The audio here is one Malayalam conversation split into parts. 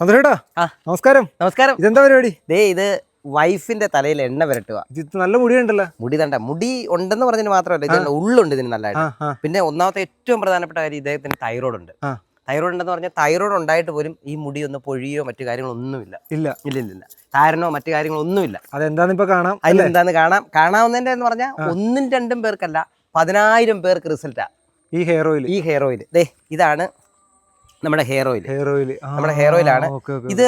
മധുരേട്ടാ നമസ്കാരം. നമസ്കാരം. ഇതെന്താ പരിപാടി? ഇത് വൈഫിന്റെ തലയിൽ എണ്ണ പുരട്ടുക. ഇത് നല്ല മുടിയുണ്ടല്ലോ. മുടി ഉണ്ടെന്ന് പറഞ്ഞതിന് മാത്രമല്ല, ഇതിന്റെ ഉള്ളുണ്ട് ഇതിന് നല്ലതായിട്ട്. പിന്നെ ഒന്നാമത്തെ ഏറ്റവും പ്രധാനപ്പെട്ട കാര്യം, ഇദ്ദേഹത്തിന് തൈറോയ്ഡ് ഉണ്ട്. തൈറോയ്ഡ് ഉണ്ടെന്ന് പറഞ്ഞാൽ തൈറോയ്ഡ് ഉണ്ടായിട്ട് പോലും ഈ മുടി ഒന്ന് പൊഴിയോ മറ്റു കാര്യങ്ങളൊന്നുമില്ല. ഇല്ല താരനോ മറ്റു കാര്യങ്ങളൊന്നുമില്ല. അതെന്താന്ന് ഇപ്പൊ കാണാം. അതിലെന്താന്ന് കാണാവുന്നതിന്റെ എന്ന് പറഞ്ഞാൽ ഒന്നും രണ്ടും പേർക്കല്ല, 10,000 പേർക്ക് റിസൾട്ടാ ഈ ഹെയർ ഓയിൽ. ഇതാണ് നമ്മുടെ ഹെയർ ഓയിൽ. നമ്മുടെ ഹെയർ ഓയിലാണ് ഇത്.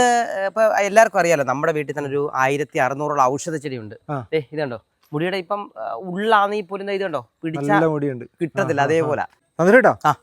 ഇപ്പൊ എല്ലാവർക്കും അറിയാലോ, നമ്മുടെ വീട്ടിൽ തന്നെ ഒരു 1600 ഔഷധ ചെടിയുണ്ട്. ഇതുണ്ടോ മുടിയുടെ ഇപ്പം ഉള്ളാന്ന് പോലും ഇതുണ്ടോ പിടിച്ചാൽ കിട്ടത്തില്ല. അതേപോലെ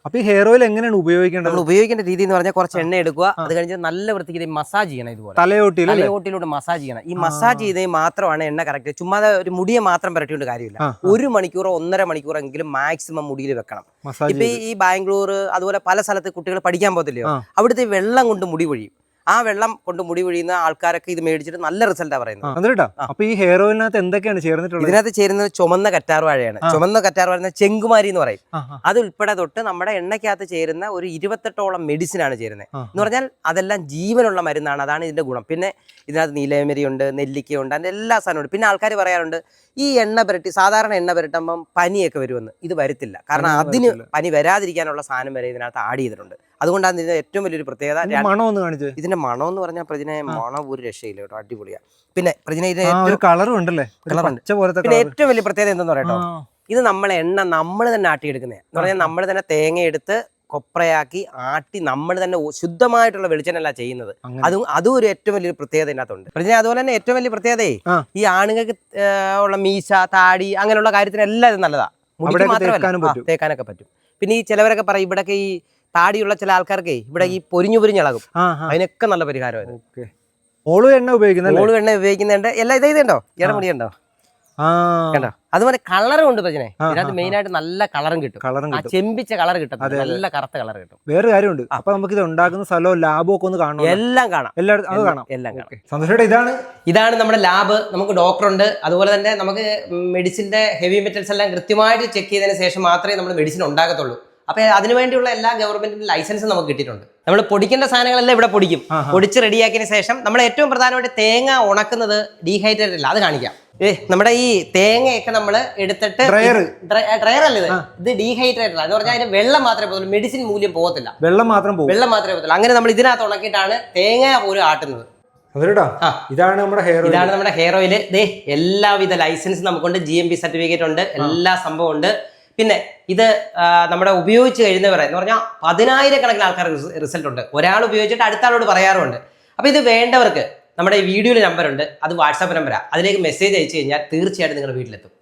അപ്പൊ ഈ ഹെയർ ഓയിൽ എങ്ങനെയാണ് ഉപയോഗിക്കേണ്ടത്? നമ്മൾ ഉപയോഗിക്കേണ്ട രീതി എന്ന് പറഞ്ഞാൽ കുറച്ച് എണ്ണ എടുക്കുക, അത് കഴിഞ്ഞ് നല്ല വൃത്തിക്ക് മസാജ് ചെയ്യണം. ഇതുപോലെ തലയോട്ടിലൂടെ മസാജ് ചെയ്യണം. ഈ മസാജ് ചെയ്തേ മാത്രമാണ് എണ്ണ കറക്റ്റ്. ചുമ്മാ ഒരു മുടിയെ മാത്രം പുരട്ടിക്കൊണ്ട് കാര്യമില്ല. 1 മണിക്കൂറോ 1.5 മണിക്കൂറോ എങ്കിലും മാക്സിമം മുടിയിൽ വെക്കണം. ഇപ്പൊ ഈ ബാംഗ്ലൂർ അതുപോലെ പല സ്ഥലത്ത് കുട്ടികൾ പഠിക്കാൻ പോകത്തില്ലയോ, അവിടുത്തെ വെള്ളം കൊണ്ട് മുടി പൊഴിയും. ആ വെള്ളം കൊണ്ട് മുടി പൊഴിയുന്ന ആൾക്കാരൊക്കെ ഇത് മേടിച്ചിട്ട് നല്ല റിസൾട്ടാ പറയുന്നത്. അപ്പൊ ഈ ഹെയർ ഓയിലിനകത്ത് എന്തൊക്കെയാണ് ചേർന്നിട്ടുള്ളത്? ഇതിനകത്ത് ചേരുന്നത് ചുമന്ന കറ്റാർവാഴയാണ്. ചുമന്ന കറ്റാർവാഴ ചെങ്കുമാരി എന്ന് പറയും. അത് ഉൾപ്പെടെ തൊട്ട് നമ്മുടെ എണ്ണയ്ക്കകത്ത് ചേരുന്ന ഒരു 28ഓളം മെഡിസിൻ ആണ് ചേരുന്നത്. എന്ന് പറഞ്ഞാൽ അതെല്ലാം ജീവനുള്ള മരുന്നാണ്. അതാണ് ഇതിന്റെ ഗുണം. പിന്നെ ഇതിനകത്ത് നീലയമരിയുണ്ട്, നെല്ലിക്കയുണ്ട്, അതിന്റെ എല്ലാ സാധനമുണ്ട്. പിന്നെ ആൾക്കാർ പറയാറുണ്ട് ഈ എണ്ണ പുരട്ടി, സാധാരണ എണ്ണ പുരട്ടുമ്പം പനിയൊക്കെ വരുമെന്ന്. ഇത് വരത്തില്ല. കാരണം അതിന് പനി വരാതിരിക്കാനുള്ള സാധനം വരെ ഇതിനകത്ത് ആഡ് ചെയ്തിട്ടുണ്ട്. അതുകൊണ്ടാണ് ഇതിന്റെ ഏറ്റവും വലിയൊരു പ്രത്യേകത. ഇതിന്റെ മണം എന്ന് പറഞ്ഞാൽ പ്രതിനെ മണം ഒരു രക്ഷയില്ല കേട്ടോ, അടിപൊളിയാണ്. പിന്നെ പ്രതിനെ പിന്നെ ഏറ്റവും വലിയ പ്രത്യേകത എന്തെന്ന് പറയട്ടോ, ഇത് എണ്ണ നമ്മൾ തന്നെ ആട്ടിയെടുക്കുന്നത്. എന്ന് പറഞ്ഞാൽ നമ്മൾ തന്നെ തേങ്ങ എടുത്ത് കൊപ്രയാക്കി ആട്ടി നമ്മൾ തന്നെ ശുദ്ധമായിട്ടുള്ള വെളിച്ചെണ്ണ ചെയ്യുന്നത്. അതും ഒരു ഏറ്റവും വലിയൊരു പ്രത്യേകത ഇതിനകത്തുണ്ട്. പ്രതിനെ അതുപോലെ തന്നെ ഏറ്റവും വലിയ പ്രത്യേകതയെ ഈ ആണുങ്ങൾക്ക് ഉള്ള മീശ, താടി അങ്ങനെയുള്ള കാര്യത്തിനെല്ലാം ഇത് നല്ലതാ. മുടിക്ക് മാത്രമല്ല, തേക്കാനൊക്കെ പറ്റും. പിന്നെ ഈ ചിലവരൊക്കെ പറയും ഇവിടൊക്കെ ഈ താടിയുള്ള ചില ആൾക്കാർക്ക് ഇവിടെ ഈ പൊരിഞ്ഞിളകും. അതിനൊക്കെ നല്ല പരിഹാരമായിരുന്നു. ഓളു എണ്ണ ഉപയോഗിക്കുന്നുണ്ട്. എല്ലാം ഇതുണ്ടോ, ഇടമുടിയുണ്ടോ കണ്ടോ? അതുപോലെ കളറും ഉണ്ട് പ്രശ്നം. ഇതിനകത്ത് മെയിൻ ആയിട്ട് നല്ല കളറും കിട്ടും. ചെമ്പിച്ച കളർ കിട്ടും, നല്ല കറുത്ത കളർ കിട്ടും. വേറെ കാര്യമുണ്ട്. അപ്പൊ നമുക്ക് ഇത് ഉണ്ടാക്കുന്ന സ്ഥലവും ലാബും ഒക്കെ ഒന്ന് കാണാം. എല്ലാം കാണാം. എല്ലാം ഇതാണ് നമ്മുടെ ലാബ്. നമുക്ക് ഡോക്ടറുണ്ട്. അതുപോലെ തന്നെ നമുക്ക് മെഡിസിന്റെ ഹെവി മെറ്റൽസ് എല്ലാം കൃത്യമായിട്ട് ചെക്ക് ചെയ്തതിന് ശേഷം മാത്രമേ നമ്മൾ മെഡിസിൻ ഉണ്ടാക്കത്തുള്ളൂ. അപ്പൊ അതിനുവേണ്ടിയുള്ള എല്ലാ ഗവൺമെന്റിന്റെ ലൈസൻസും നമുക്ക് കിട്ടിയിട്ടുണ്ട്. നമ്മൾ പൊടിക്കേണ്ട സാധനങ്ങളെല്ലാം ഇവിടെ പൊടിക്കും. പൊടിച്ച് റെഡിയാക്കിയതിന് ശേഷം നമ്മൾ ഏറ്റവും പ്രധാനമായിട്ട് തേങ്ങ ഉണക്കുന്നത് ഡീഹൈഡ്രേറ്റഡ് അല്ല, അത് കാണിക്കാം. നമ്മുടെ ഈ തേങ്ങയൊക്കെ നമ്മൾ എടുത്തിട്ട് ഡ്രയർ അല്ല, ഇത് ഡീഹൈഡ്രേറ്റഡ് എന്ന് പറഞ്ഞാൽ അതിന് വെള്ളം മാത്രമേ പോകത്തുള്ളൂ, മെഡിസിൻ മൂല്യം പോകത്തില്ല. വെള്ളം മാത്രമേ പോകത്തുള്ളൂ. അങ്ങനെ നമ്മൾ ഇതിനകത്ത് ഉണക്കിയിട്ടാണ് തേങ്ങ പോലും ആട്ടുന്നത്. ഇതാണ് നമ്മുടെ ഹെയർ ഓയിൽ. എല്ലാവിധ ലൈസൻസ് നമുക്കുണ്ട്, GMP സർട്ടിഫിക്കറ്റ് ഉണ്ട്, എല്ലാ സംഭവം ഉണ്ട്. പിന്നെ ഇത് നമ്മുടെ ഉപയോഗിച്ച് കഴിയുന്നവരെ എന്ന് പറഞ്ഞാൽ 10,000 ആൾക്കാർക്ക് റിസൾട്ട് ഉണ്ട്. ഒരാൾ ഉപയോഗിച്ചിട്ട് അടുത്ത ആളോട് പറയാറുമുണ്ട്. അപ്പൊ ഇത് വേണ്ടവർക്ക് നമ്മുടെ ഈ വീഡിയോയിൽ നമ്പറുണ്ട്, അത് വാട്സാപ്പ് നമ്പറാണ്. അതിലേക്ക് മെസ്സേജ് അയച്ചു കഴിഞ്ഞാൽ തീർച്ചയായിട്ടും നിങ്ങളുടെ വീട്ടിലെത്തും.